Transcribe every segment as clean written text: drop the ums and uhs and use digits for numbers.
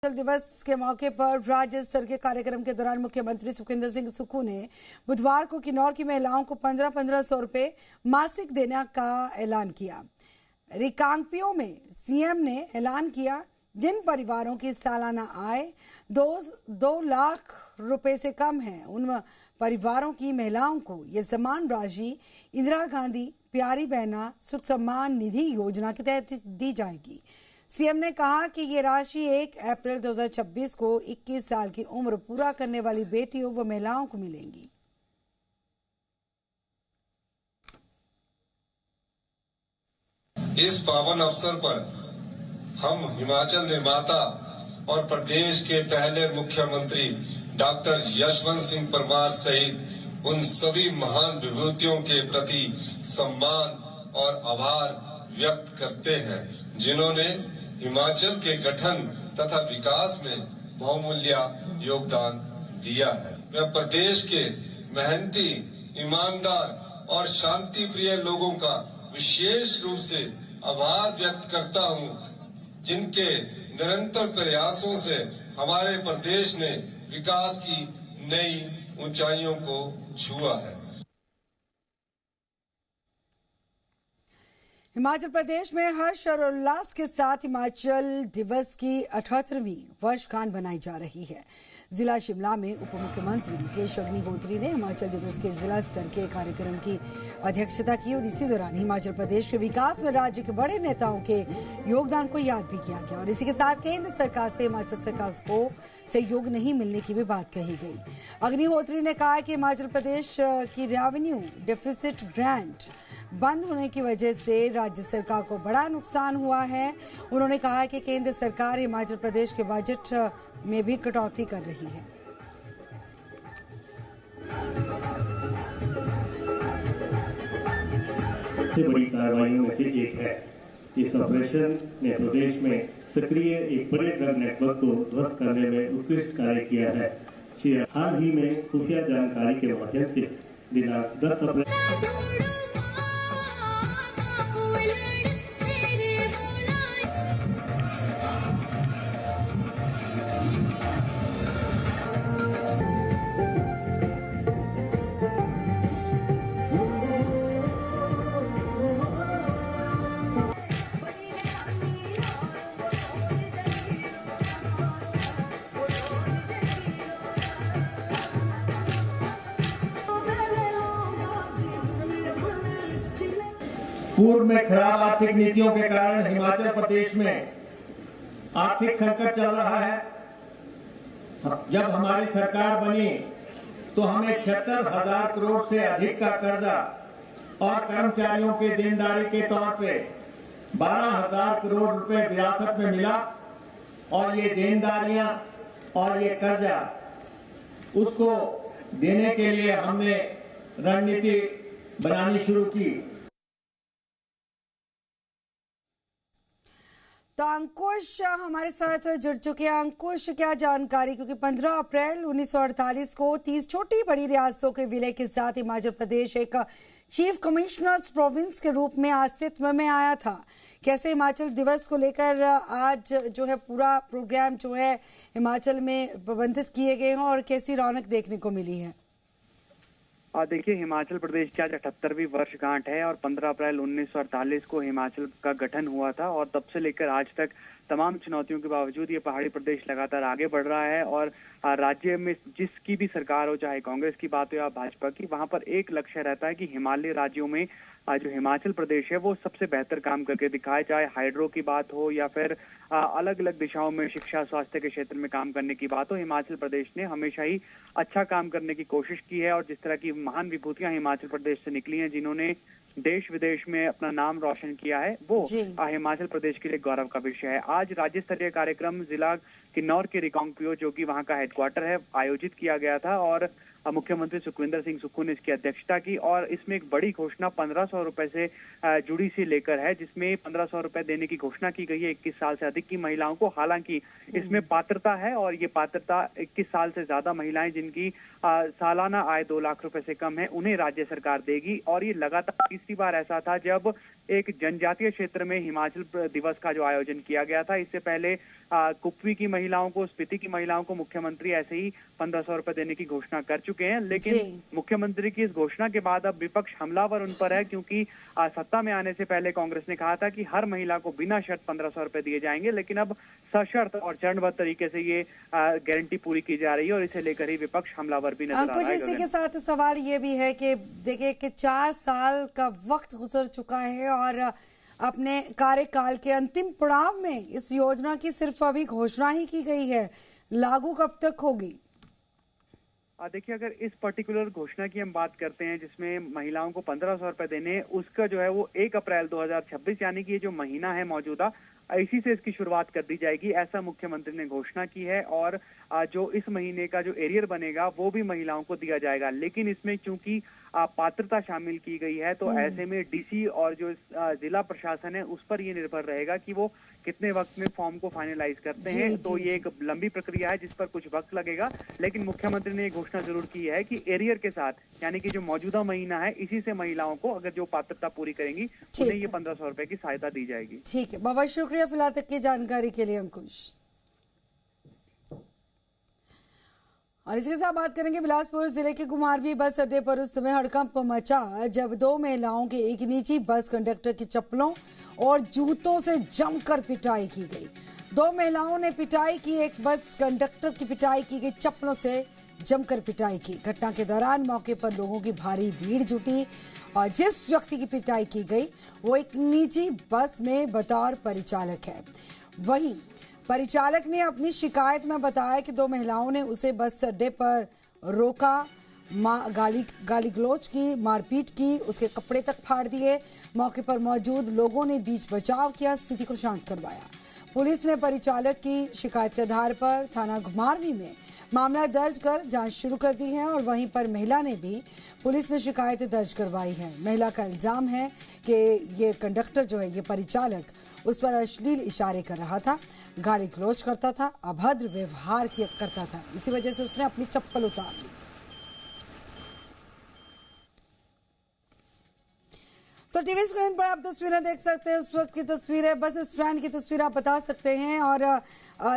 दिवस के मौके पर राज्य स्तर के कार्यक्रम के दौरान मुख्यमंत्री सुखविंदर सिंह सुक्खू ने बुधवार को किन्नौर की महिलाओं को 1500 रुपए मासिक देने का ऐलान किया। रिकांगपिओ में सीएम ने ऐलान किया, जिन परिवारों की सालाना आय 2 लाख रुपए से कम है, उन परिवारों की महिलाओं को यह सम्मान राशि इंदिरा गांधी प्यारी बहना सुख सम्मान निधि योजना के तहत दी जाएगी। सीएम ने कहा कि ये राशि 1 अप्रैल 2026 को 21 साल की उम्र पूरा करने वाली बेटियों व महिलाओं को मिलेंगी। इस पावन अवसर पर हम हिमाचल निर्माता और प्रदेश के पहले मुख्यमंत्री डॉक्टर यशवंत सिंह परमार सहित उन सभी महान विभूतियों के प्रति सम्मान और आभार व्यक्त करते हैं, जिन्होंने हिमाचल के गठन तथा विकास में बहुमूल्य योगदान दिया है। मैं प्रदेश के मेहनती, ईमानदार और शांति प्रिय लोगों का विशेष रूप से आभार व्यक्त करता हूं, जिनके निरंतर प्रयासों से हमारे प्रदेश ने विकास की नई ऊंचाइयों को छुआ है। हिमाचल प्रदेश में हर्ष और उल्लास के साथ हिमाचल दिवस की 78वीं वर्षगांठ बनाई जा रही है। जिला शिमला में उप मुख्यमंत्री मुकेश अग्निहोत्री ने हिमाचल दिवस के जिला स्तर के कार्यक्रम की अध्यक्षता की और इसी दौरान हिमाचल प्रदेश के विकास में राज्य के बड़े नेताओं के योगदान को याद भी किया गया और इसी के साथ केंद्र सरकार से हिमाचल सरकार को सहयोग नहीं मिलने की भी बात कही गई। अग्निहोत्री ने कहा कि हिमाचल प्रदेश की रेवेन्यू डेफिसिट ग्रांट बंद होने की वजह से राज्य सरकार को बड़ा नुकसान हुआ है। उन्होंने कहा कि केंद्र सरकार हिमाचल प्रदेश के बजट में भी कटौती कर रही है। सबसे बड़ी कार्रवाइयों में से एक है। इस ऑपरेशन ने प्रदेश में सक्रिय एक बड़े ड्रग नेटवर्क को ध्वस्त करने में उत्कृष्ट कार्य किया है। हाल ही में खुफिया जानकारी के माध्यम से दिनांक 10 अप्रैल पूर्व में खराब आर्थिक नीतियों के कारण हिमाचल प्रदेश में आर्थिक संकट चल रहा है। जब हमारी सरकार बनी तो हमें 76,000 करोड़ से अधिक का कर्जा और कर्मचारियों के देनदारी के तौर पे 12,000 करोड़ रुपए विरासत में मिला और ये देनदारियां और ये कर्जा उसको देने के लिए हमने रणनीति बनानी शुरू की। तो अंकुश हमारे साथ जुड़ चुके हैं। अंकुश, क्या जानकारी, क्योंकि 15 अप्रैल 1948 को 30 छोटी बड़ी रियासतों के विलय के साथ हिमाचल प्रदेश एक चीफ कमिश्नर्स प्रोविंस के रूप में अस्तित्व में आया था। कैसे हिमाचल दिवस को लेकर आज जो है पूरा प्रोग्राम जो है हिमाचल में प्रबंधित किए गए हैं और कैसी रौनक देखने को मिली है? देखिए, हिमाचल प्रदेश की आज 78वीं वर्षगांठ है और 15 अप्रैल 1948 को हिमाचल का गठन हुआ था और तब से लेकर आज तक तमाम चुनौतियों के बावजूद ये पहाड़ी प्रदेश लगातार आगे बढ़ रहा है और राज्य में जिसकी भी सरकार हो, चाहे कांग्रेस की बात हो या भाजपा की, वहां पर एक लक्ष्य रहता है कि हिमालय राज्यों में जो हिमाचल प्रदेश है वो सबसे बेहतर काम करके दिखाए, चाहे हाइड्रो की बात हो या फिर अलग अलग दिशाओं में शिक्षा स्वास्थ्य के क्षेत्र में काम करने की बात हो। हिमाचल प्रदेश ने हमेशा ही अच्छा काम करने की कोशिश की है और जिस तरह की महान विभूतियां हिमाचल प्रदेश से निकली हैं, जिन्होंने देश विदेश में अपना नाम रोशन किया है, वो हिमाचल प्रदेश के लिए गौरव का विषय है। आज राज्य स्तरीय कार्यक्रम जिला किन्नौर के रिकांगपिओ, जो कि वहां का हेडक्वार्टर है, आयोजित किया गया था और मुख्यमंत्री सुखविंदर सिंह सुक्खू ने इसकी अध्यक्षता की और इसमें एक बड़ी घोषणा 1500 रुपए से जुड़ी सी लेकर है, जिसमें 1500 रुपए देने की घोषणा की गई है 21 साल से अधिक की महिलाओं को। हालांकि इसमें पात्रता है और ये पात्रता 21 साल से ज्यादा महिलाएं जिनकी सालाना आय 2 लाख रुपए से कम है, उन्हें राज्य सरकार देगी। और ये लगातार तीसरी बार ऐसा था जब एक जनजातीय क्षेत्र में हिमाचल दिवस का जो आयोजन किया गया था। इससे पहले कुपवी की महिलाओं को, स्पीति की महिलाओं को मुख्यमंत्री ऐसे ही 1500 रुपए देने की घोषणा कर चुके हैं। लेकिन मुख्यमंत्री की इस घोषणा के बाद अब विपक्ष हमलावर उन पर है, क्योंकि सत्ता में आने से पहले कांग्रेस ने कहा था कि हर महिला को बिना शर्त 1500 रुपए दिए जाएंगे, लेकिन अब सशर्त और चरणबद्ध तरीके से ये गारंटी पूरी की जा रही है और इसे लेकर ही विपक्ष हमलावर भी नजर आ रहा है। इसी के साथ सवाल ये भी है कि देखिए कि 4 साल का वक्त गुजर चुका है और अपने कार्यकाल के अंतिम पड़ाव में इस योजना की सिर्फ अभी घोषणा ही की गई है, लागू कब तक होगी? देखिए, अगर इस पर्टिकुलर घोषणा की हम बात करते हैं जिसमें महिलाओं को 1500 रुपए देने, उसका जो है वो 1 अप्रैल 2026 यानी कि ये जो महीना है मौजूदा, इसी से इसकी शुरुआत कर दी जाएगी, ऐसा मुख्यमंत्री ने घोषणा की है। और जो इस महीने का जो एरियर बनेगा वो भी महिलाओं को दिया जाएगा। लेकिन इसमें चूंकि पात्रता शामिल की गई है तो ऐसे में डीसी और जो जिला प्रशासन है उस पर ये निर्भर रहेगा कि वो कितने वक्त में फॉर्म को फाइनलाइज करते हैं। तो ये एक लंबी प्रक्रिया है जिस पर कुछ वक्त लगेगा, लेकिन मुख्यमंत्री ने ये घोषणा जरूर की है कि एरियर के साथ, यानी कि जो मौजूदा महीना है, इसी से महिलाओं को अगर जो पात्रता पूरी करेंगी उन्हें ये 1500 रुपए की सहायता दी जाएगी। ठीक है, बहुत शुक्रिया फिलहाल तक की जानकारी के लिए अंकुश। और इसके साथ बात करेंगे बिलासपुर जिले के कुमारवी बस अड्डे पर उस समय हड़कंप मचा जब 2 महिलाओं के एक निजी बस कंडक्टर की चप्पलों और जूतों से जमकर पिटाई की गई। 2 महिलाओं ने पिटाई की, एक बस कंडक्टर की पिटाई की गई, चप्पलों से जमकर पिटाई की। घटना के दौरान मौके पर लोगों की भारी भीड़ जुटी और जिस व्यक्ति की पिटाई की गई वो एक निजी बस में बतौर परिचालक है। वहीं परिचालक ने अपनी शिकायत में बताया कि 2 महिलाओं ने उसे बस अड्डे पर रोका, गाली गलौज की, मारपीट की, उसके कपड़े तक फाड़ दिए। मौके पर मौजूद लोगों ने बीच बचाव किया, स्थिति को शांत करवाया। पुलिस ने परिचालक की शिकायत के आधार पर थाना घुमारवी में मामला दर्ज कर जांच शुरू कर दी है और वहीं पर महिला ने भी पुलिस में शिकायत दर्ज करवाई है। महिला का इल्जाम है कि ये कंडक्टर जो है, ये परिचालक उस पर अश्लील इशारे कर रहा था, गाली गलौज करता था, अभद्र व्यवहार करता था। इसी वजह से उसने अपनी चप्पल उतार ली। तो टीवी स्क्रीन पर आप तस्वीरें देख सकते हैं, उस वक्त की तस्वीरें, बस स्टैंड की तस्वीर आप बता सकते हैं और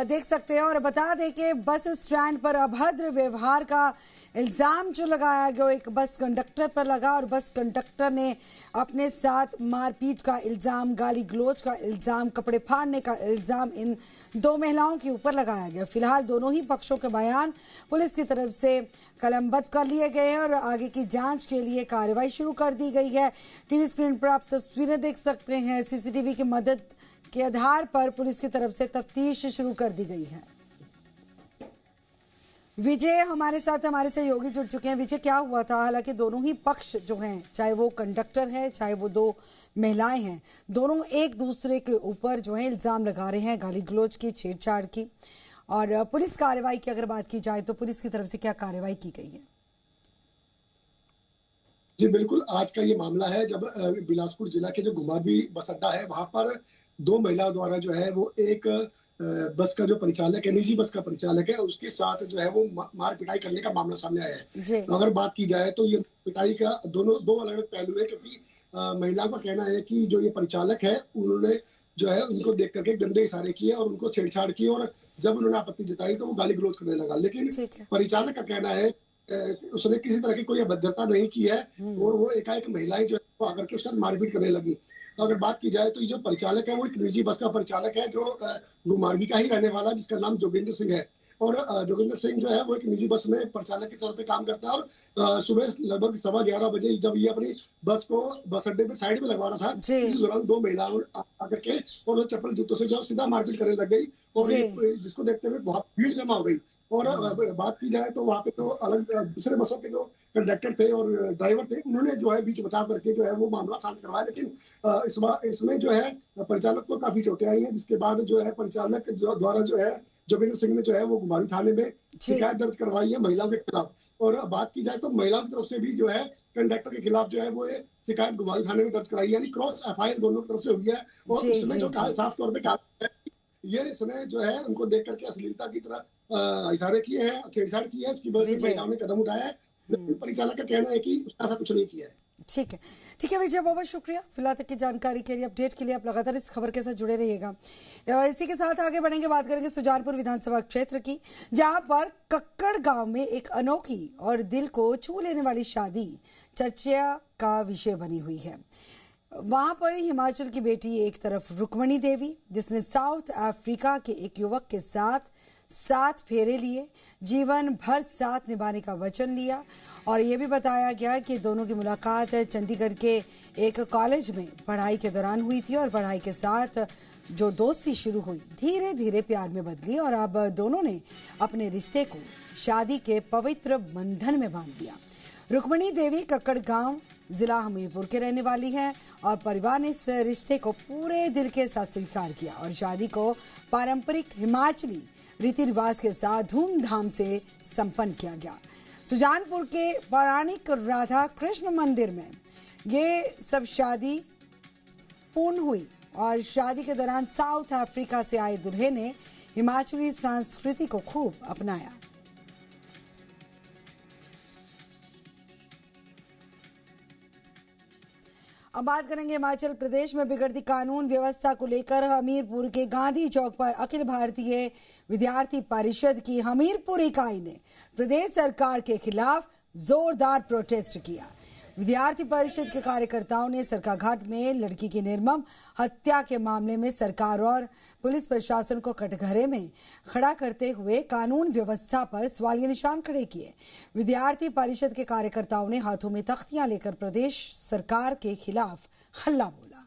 देख सकते हैं। और बता दें कि बस स्टैंड पर अभद्र व्यवहार का इल्ज़ाम जो लगाया गया एक बस कंडक्टर पर लगा और बस कंडक्टर ने अपने साथ मारपीट का इल्ज़ाम, गाली गलौज का इल्ज़ाम, कपड़े फाड़ने का इल्ज़ाम इन 2 महिलाओं के ऊपर लगाया गया। फिलहाल दोनों ही पक्षों के बयान पुलिस की तरफ से कलमबद्ध कर लिए गए हैं और आगे की जांच के लिए कार्रवाई शुरू कर दी गई है। टीवी स्क्रीन पर आप तस्वीरें देख सकते हैं। सीसीटीवी की मदद के आधार पर पुलिस की तरफ से तफ्तीश शुरू कर दी गई है। विजय हमारे साथ, हमारे सहयोगी जुड़ चुके हैं। विजय, क्या हुआ था? हालांकि दोनों ही पक्ष जो हैं, चाहे वो कंडक्टर है चाहे वो 2 महिलाएं हैं, दोनों एक दूसरे के ऊपर जो है इल्जाम लगा रहे हैं गाली गलौज की, छेड़छाड़ की। और पुलिस कार्रवाई की अगर बात की जाए तो पुलिस की तरफ से क्या कार्रवाई की गई है? जी बिल्कुल, आज का ये मामला है जब बिलासपुर जिला के जो घुमारवी बस अड्डा है वहां पर 2 महिलाओं द्वारा जो है वो एक बस का जो परिचालक है, निजी बस का परिचालक है, उसके साथ जो है वो मार पिटाई करने का मामला सामने आया है। तो अगर बात की जाए तो ये पिटाई का दो अलग अलग पहलू है, क्योंकि महिला का कहना है कि जो ये परिचालक है उन्होंने जो है उनको देख करके गंदे इशारे किए और उनको छेड़छाड़ की और जब उन्होंने आपत्ति जताई तो वो गाली गलौज करने लगा। लेकिन परिचालक का कहना है उसने किसी तरह की कोई अभद्रता नहीं की है और वो एकाएक महिलाएं जो है आकर के उसका मारपीट करने लगी। तो अगर बात की जाए तो ये जो परिचालक है वो एक निजी बस का परिचालक है जो घुमारवी का ही रहने वाला, जिसका नाम जोगिंदर सिंह है। और जोगिंदर सिंह जो है वो एक निजी बस में परिचालक के तौर पे काम करता है और सुबह लगभग 11:15 बजे जब ये अपनी बस को बस अड्डे पे साइड में लगवा रहा था, इस दौरान 2 महिलाओं आकर के और वो चप्पल जूतों से जो सीधा मारपीट करने लग गई और जिसको देखते हुए बहुत भीड़ जमा हो गई। और बात की जाए तो वहाँ पे तो अलग दूसरे बसों के जो कंडक्टर थे और ड्राइवर थे उन्होंने जो है बीच बचाव करके जो है वो मामला शांत करवाया। लेकिन इसमें जो है परिचालक को काफी चोटें आई हैं, जिसके बाद जो है परिचालक द्वारा जो है जोगिंदर सिंह ने जो है वो घुमारवी थाने में शिकायत दर्ज करवाई है महिलाओं के खिलाफ। और बात की जाए तो महिलाओं की तरफ से भी जो है कंडक्टर के खिलाफ जो है वो शिकायत घुमारवी थाने में दर्ज कराई है, यानी क्रॉस FIR दोनों की तरफ से हुई है। और उसमें जो साफ तौर पर कहा ये इसने जो है उनको देख करके अश्लीलता की तरह इशारे किए हैं, छेड़छाड़ की है, उसकी वजह से महिलाओं ने कदम उठाया है। लेकिन परिचालक का कहना है कि उसने ऐसा कुछ नहीं किया है। ठीक है विजय, बहुत बहुत शुक्रिया फिलहाल तक की जानकारी के लिए, अपडेट के लिए। आप लगातार इस खबर के साथ जुड़े रहिएगा। इसी के साथ आगे बढ़ेंगे, बात करेंगे सुजानपुर विधानसभा क्षेत्र की, जहां पर कक्कड़ गांव में एक अनोखी और दिल को छू लेने वाली शादी चर्चा का विषय बनी हुई है। वहां पर हिमाचल की बेटी एक तरफ रुक्मणी देवी, जिसने साउथ अफ्रीका के एक युवक के साथ 7 फेरे लिए, जीवन भर साथ निभाने का वचन लिया, और ये भी बताया गया कि दोनों की मुलाकात चंडीगढ़ के एक कॉलेज में पढ़ाई के दौरान हुई थी, और पढ़ाई के साथ जो दोस्ती शुरू हुई धीरे धीरे प्यार में बदली, और अब दोनों ने अपने रिश्ते को शादी के पवित्र बंधन में बांध दिया। रुक्मणी देवी कक्कड़ गांव जिला हमीरपुर के रहने वाली है, और परिवार ने इस रिश्ते को पूरे दिल के साथ स्वीकार किया और शादी को पारंपरिक हिमाचली रीति रिवाज के साथ धूमधाम से संपन्न किया गया। सुजानपुर के पौराणिक राधा कृष्ण मंदिर में ये सब शादी पूर्ण हुई, और शादी के दौरान साउथ अफ्रीका से आए दूल्हे ने हिमाचली संस्कृति को खूब अपनाया। अब बात करेंगे हिमाचल प्रदेश में बिगड़ती कानून व्यवस्था को लेकर। हमीरपुर के गांधी चौक पर अखिल भारतीय विद्यार्थी परिषद की हमीरपुर इकाई ने प्रदेश सरकार के खिलाफ जोरदार प्रोटेस्ट किया। विद्यार्थी परिषद के कार्यकर्ताओं ने सरकाघाट में लड़की की निर्मम हत्या के मामले में सरकार और पुलिस प्रशासन को कटघरे में खड़ा करते हुए कानून व्यवस्था पर सवालिया निशान खड़े किए। विद्यार्थी परिषद के कार्यकर्ताओं ने हाथों में तख्तियां लेकर प्रदेश सरकार के खिलाफ हल्ला बोला।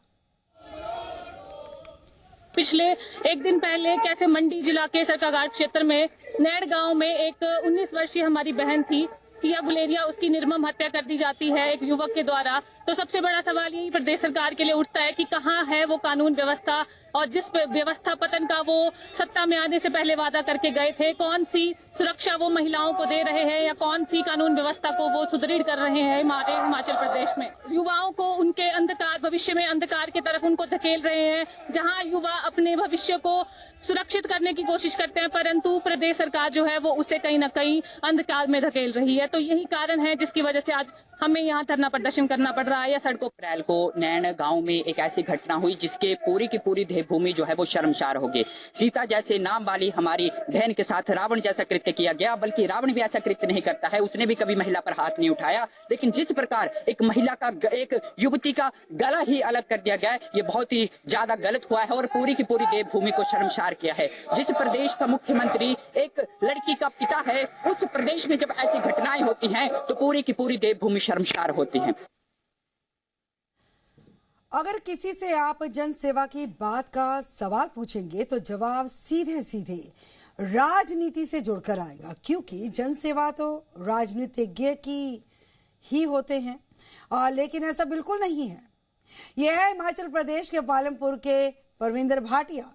पिछले एक दिन पहले कैसे मंडी जिला के सरकाघाट क्षेत्र में नैड़ गांव में एक 19 वर्षीय हमारी बहन थी सिया गुलेरिया, उसकी निर्मम हत्या कर दी जाती है एक युवक के द्वारा। तो सबसे बड़ा सवाल यही प्रदेश सरकार के लिए उठता है कि कहां है वो कानून व्यवस्था, और जिस व्यवस्था पतन का वो सत्ता में आने से पहले वादा करके गए थे, कौन सी सुरक्षा वो महिलाओं को दे रहे हैं या कौन सी कानून व्यवस्था को वो सुदृढ़ कर रहे हैं हमारे हिमाचल प्रदेश में। युवाओं को उनके अंधकार भविष्य में अंधकार की तरफ उनको धकेल रहे हैं, जहां युवा अपने भविष्य को सुरक्षित करने की कोशिश करते हैं, परंतु प्रदेश सरकार जो है वो उसे कहीं ना कहीं अंधकार में धकेल रही है। तो यही कारण है जिसकी वजह से आज हमें यहाँ धरना प्रदर्शन करना पड़ रहा है या सड़कों। अप्रैल को नैन गांव में एक ऐसी घटना हुई जिसके पूरी की पूरी देवभूमि जो है वो शर्मसार हो गई। सीता जैसे नाम वाली हमारी बहन के साथ रावण जैसा कृत्य किया गया, बल्कि रावण भी ऐसा कृत्य नहीं करता है, उसने भी कभी महिला पर हाथ नहीं उठाया, लेकिन जिस प्रकार एक महिला का एक युवती का गला ही अलग कर दिया गया है, ये बहुत ही ज्यादा गलत हुआ है और पूरी की पूरी देवभूमि को शर्मसार किया है। जिस प्रदेश का मुख्यमंत्री एक लड़की का पिता है, उस प्रदेश में जब ऐसी घटनाएं होती हैं तो पूरी की पूरी देवभूमि शर्मसार होती है। अगर किसी से आप जन सेवा की बात का सवाल पूछेंगे तो जवाब सीधे सीधे राजनीति से जुड़कर आएगा, क्योंकि जन सेवा तो राजनीतिज्ञ की ही होते हैं, लेकिन ऐसा बिल्कुल नहीं है। यह है हिमाचल प्रदेश के पालमपुर के परविंदर भाटिया,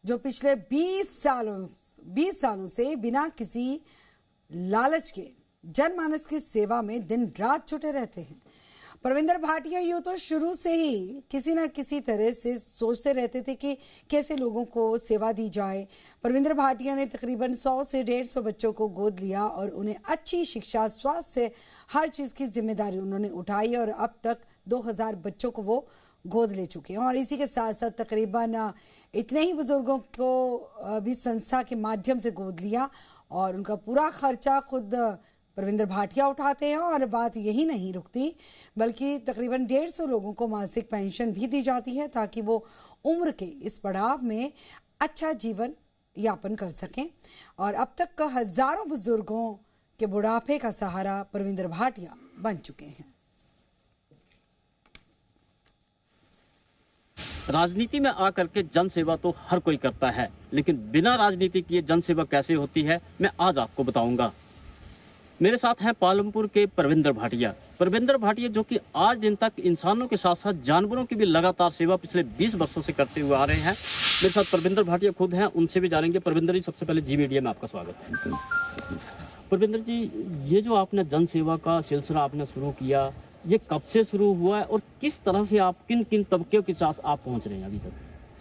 जो पिछले 20 सालों से बिना किसी लालच के जनमानस की सेवा में दिन रात जुटे रहते हैं। परविंदर भाटिया यूं तो शुरू से ही किसी न किसी तरह से सोचते रहते थे कि कैसे लोगों को सेवा दी जाए। परविंदर भाटिया ने तकरीबन 100 से 150 बच्चों को गोद लिया और उन्हें अच्छी शिक्षा, स्वास्थ्य, हर चीज़ की जिम्मेदारी उन्होंने उठाई, और अब तक 2000 बच्चों को वो गोद ले चुके हैं। और इसी के साथ साथ तकरीबन इतने ही बुजुर्गों को भी संस्था के माध्यम से गोद लिया, और उनका पूरा खर्चा खुद परविंदर भाटिया उठाते हैं। और बात यही नहीं रुकती, बल्कि तकरीबन 150 लोगों को मासिक पेंशन भी दी जाती है, ताकि वो उम्र के इस पड़ाव में अच्छा जीवन यापन कर सकें। और अब तक का हजारों बुजुर्गों के बुढ़ापे का सहारा परविंदर भाटिया बन चुके हैं। राजनीति में आकर के जन सेवा तो हर कोई करता है, लेकिन बिना राजनीति किए जन सेवा कैसे होती है, मैं आज आपको बताऊंगा। मेरे साथ हैं पालमपुर के परविंदर भाटिया। परविंदर भाटिया जो कि आज दिन तक इंसानों के साथ साथ जानवरों की भी लगातार सेवा पिछले 20 वर्षों से करते हुए आ रहे हैं। मेरे साथ परविंदर भाटिया खुद हैं, उनसे भी जानेंगे। परविंदर जी, सबसे पहले जी मीडिया में आपका स्वागत है। परविंदर जी, ये जो आपने जन सेवा का सिलसिला आपने शुरू किया, ये कब से शुरू हुआ है और किस तरह से आप किन किन तबके के साथ आप पहुँच रहे हैं अभी तक?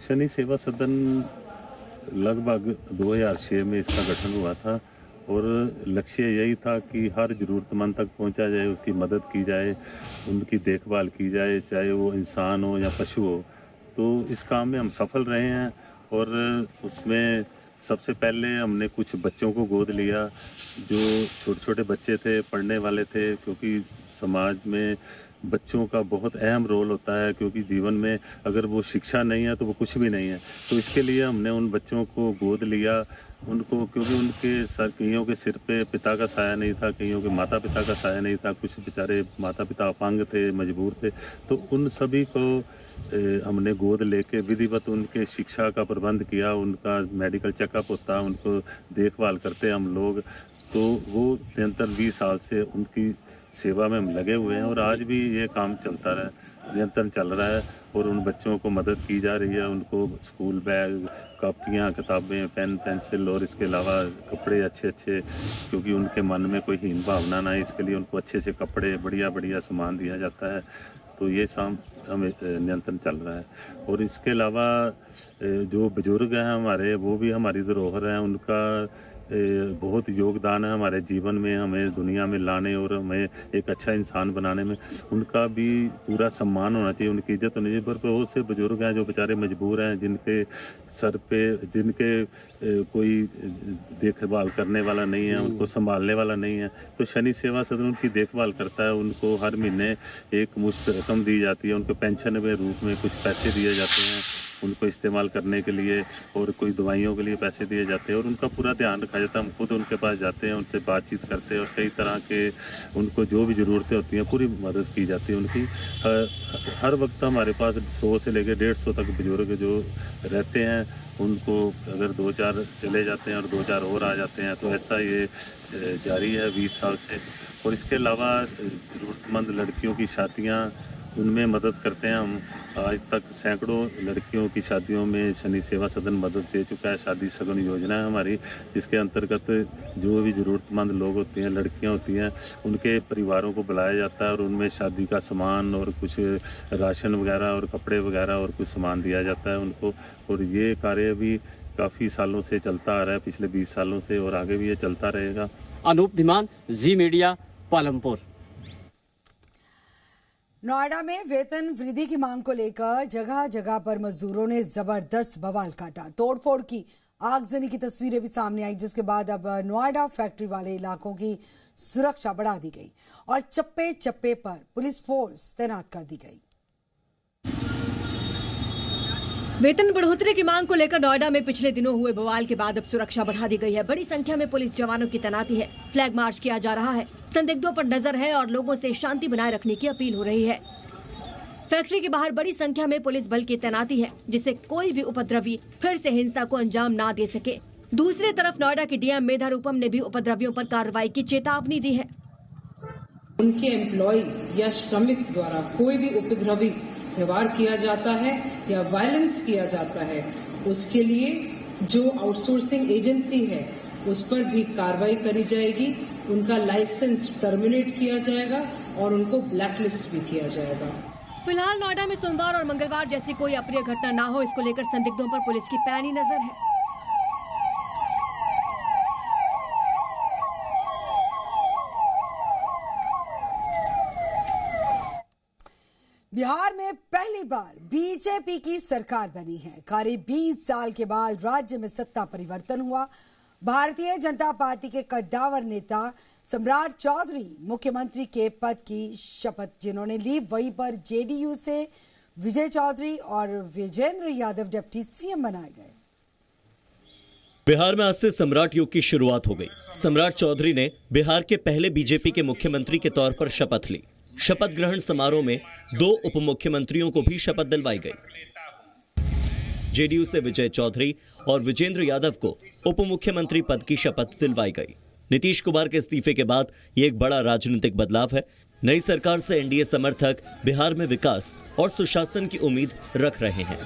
शनि सेवा सदन लगभग 2006 में इसका गठन हुआ था, और लक्ष्य यही था कि हर ज़रूरतमंद तक पहुंचा जाए, उसकी मदद की जाए, उनकी देखभाल की जाए, चाहे वो इंसान हो या पशु हो। तो इस काम में हम सफल रहे हैं और उसमें सबसे पहले हमने कुछ बच्चों को गोद लिया जो छोटे छोटे बच्चे थे, पढ़ने वाले थे, क्योंकि समाज में बच्चों का बहुत अहम रोल होता है, क्योंकि जीवन में अगर वो शिक्षा नहीं है तो वो कुछ भी नहीं है। तो इसके लिए हमने उन बच्चों को गोद लिया, उनको, क्योंकि उनके सर, कईयों के सिर पे पिता का साया नहीं था, कईयों के माता पिता का साया नहीं था, कुछ बेचारे माता पिता अपंग थे, मजबूर थे। तो उन सभी को हमने गोद लेके विधिवत उनके शिक्षा का प्रबंध किया, उनका मेडिकल चेकअप होता, उनको देखभाल करते हम लोग। तो वो निरंतर 20 साल से उनकी सेवा में हम लगे हुए हैं और आज भी ये काम चलता रहा, निरंतर चल रहा है और उन बच्चों को मदद की जा रही है। उनको स्कूल बैग, कापियाँ, किताबें, पेन, पेंसिल और इसके अलावा कपड़े अच्छे अच्छे, क्योंकि उनके मन में कोई हीन भावना ना है, इसके लिए उनको अच्छे से कपड़े, बढ़िया बढ़िया सामान दिया जाता है। तो ये शाम हमें नियंत्रण चल रहा है। और इसके अलावा जो बुजुर्ग हैं हमारे, वो भी हमारी धरोहर हैं, उनका बहुत योगदान है हमारे जीवन में, हमें दुनिया में लाने और हमें एक अच्छा इंसान बनाने में। उनका भी पूरा सम्मान होना चाहिए, उनकी इज्जत होनी चाहिए। पर बहुत से बुजुर्ग हैं जो बेचारे मजबूर हैं, जिनके सर पे, जिनके कोई देखभाल करने वाला नहीं है, उनको संभालने वाला नहीं है। तो शनि सेवा सदन उनकी देखभाल करता है। उनको हर महीने एक मुश्त रकम दी जाती है, उनको पेंशन के रूप में कुछ पैसे दिए जाते हैं उनको इस्तेमाल करने के लिए, और कोई दवाइयों के लिए पैसे दिए जाते हैं और उनका पूरा ध्यान रखा जाता है। हम खुद उनके पास जाते हैं, उनसे बातचीत करते हैं और कई तरह के उनको जो भी ज़रूरतें होती हैं पूरी मदद की जाती है उनकी। हर वक्त हमारे पास 100 से लेकर 150 तक बुजुर्ग जो रहते हैं, उनको अगर 2-4 चले जाते हैं और 2-4 और आ जाते हैं, तो ऐसा ये जारी है 20 साल से। और इसके अलावा ज़रूरतमंद लड़कियों की शादियाँ, उनमें मदद करते हैं हम। आज तक सैकड़ों लड़कियों की शादियों में शनि सेवा सदन मदद दे चुका है। शादी सगुन योजना है हमारी, जिसके अंतर्गत जो भी ज़रूरतमंद लोग होते हैं, लड़कियां होती हैं, उनके परिवारों को बुलाया जाता है और उनमें शादी का सामान और कुछ राशन वगैरह और कपड़े वगैरह और कुछ सामान दिया जाता है उनको। और ये कार्य भी काफ़ी सालों से चलता आ रहा है, पिछले 20 सालों से, और आगे भी ये चलता रहेगा। अनूप धीमान, जी मीडिया, पालमपुर। नोएडा में वेतन वृद्धि की मांग को लेकर जगह जगह पर मजदूरों ने जबरदस्त बवाल काटा। तोड़फोड़ की आगजनी की तस्वीरें भी सामने आई, जिसके बाद अब नोएडा फैक्ट्री वाले इलाकों की सुरक्षा बढ़ा दी गई और चप्पे चप्पे पर पुलिस फोर्स तैनात कर दी गई। वेतन बढ़ोतरी की मांग को लेकर नोएडा में पिछले दिनों हुए बवाल के बाद अब सुरक्षा बढ़ा दी गई है। बड़ी संख्या में पुलिस जवानों की तैनाती है, फ्लैग मार्च किया जा रहा है, संदिग्धों पर नजर है और लोगों से शांति बनाए रखने की अपील हो रही है। फैक्ट्री के बाहर बड़ी संख्या में पुलिस बल की तैनाती है, जिससे कोई भी उपद्रवी फिर से हिंसा को अंजाम ना दे सके। दूसरी तरफ नोएडा की डीएम मेधा रूपम ने भी उपद्रवियों पर कार्रवाई की चेतावनी दी है। उनके एम्प्लॉय या श्रमिक द्वारा कोई भी उपद्रवी व्यवहार किया जाता है या वायलेंस किया जाता है, उसके लिए जो आउटसोर्सिंग एजेंसी है उस पर भी कार्रवाई करी जाएगी। उनका लाइसेंस टर्मिनेट किया जाएगा और उनको ब्लैकलिस्ट भी किया जाएगा। फिलहाल नोएडा में सोमवार और मंगलवार जैसी कोई अप्रिय घटना ना हो, इसको लेकर संदिग्धों पर पुलिस की पैनी नजर है। बिहार में पहली बार बीजेपी की सरकार बनी है। करीब 20 साल के बाद राज्य में सत्ता परिवर्तन हुआ। भारतीय जनता पार्टी के कद्दावर नेता सम्राट चौधरी मुख्यमंत्री के पद की शपथ जिन्होंने ली, वहीं पर जेडीयू से विजय चौधरी और विजेंद्र यादव डिप्टी सीएम बनाए गए। बिहार में आज से सम्राट युग की शुरुआत हो गई। सम्राट चौधरी ने बिहार के पहले बीजेपी के मुख्यमंत्री के तौर पर शपथ ली। शपथ ग्रहण समारोह में 2 उप मुख्यमंत्रियों को भी शपथ दिलवाई गई। जेडीयू से विजय चौधरी और विजेंद्र यादव को उप मुख्यमंत्री पद की शपथ दिलवाई गई। नीतीश कुमार के इस्तीफे के बाद ये एक बड़ा राजनीतिक बदलाव है। नई सरकार से एनडीए समर्थक बिहार में विकास और सुशासन की उम्मीद रख रहे हैं।